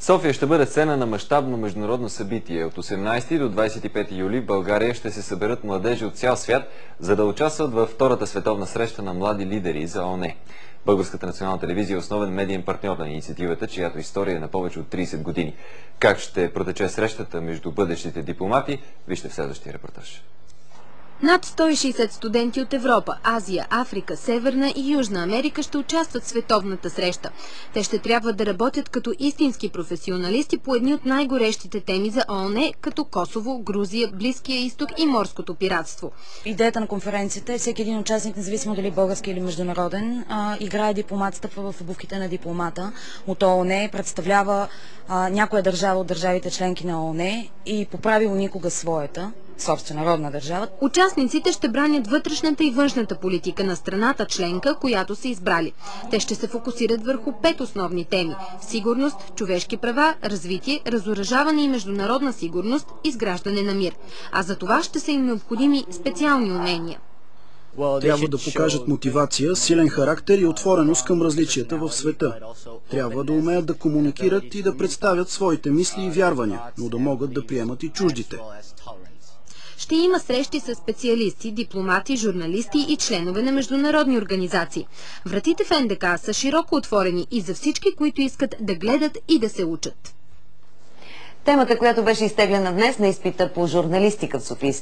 София ще бъде сцена на мащабно международно събитие. От 18 до 25 юли в България ще се съберат младежи от цял свят, за да участват във втората световна среща на млади лидери за ООН. Българската национална телевизия е основен медиен партньор на инициативата, чиято история е на повече от 30 години. Как ще протече срещата между бъдещите дипломати, вижте в следващия репортаж. Над 160 студенти от Европа, Азия, Африка, Северна и Южна Америка ще участват в световната среща. Те ще трябва да работят като истински професионалисти по едни от най-горещите теми за ООН, като Косово, Грузия, Близкия изток и морското пиратство. Идеята на конференцията е всеки един участник, независимо дали български или международен, играе дипломатата в обувките на дипломата от ООН, представлява някоя държава от държавите членки на ООН и по правило никога своята собствена родна държава. Участниците ще бранят вътрешната и външната политика на страната членка, която са избрали. Те ще се фокусират върху 5 основни теми – сигурност, човешки права, развитие, разоръжаване и международна сигурност, изграждане на мир. А за това ще са им необходими специални умения. Трябва да покажат мотивация, силен характер и отвореност към различията в света. Трябва да умеят да комуникират и да представят своите мисли и вярвания, но да могат да приемат и чуждите. Ще има срещи с специалисти, дипломати, журналисти и членове на международни организации. Вратите в НДК са широко отворени и за всички, които искат да гледат и да се учат. Темата, която беше изтеглена днес на изпита по журналистика в Софийския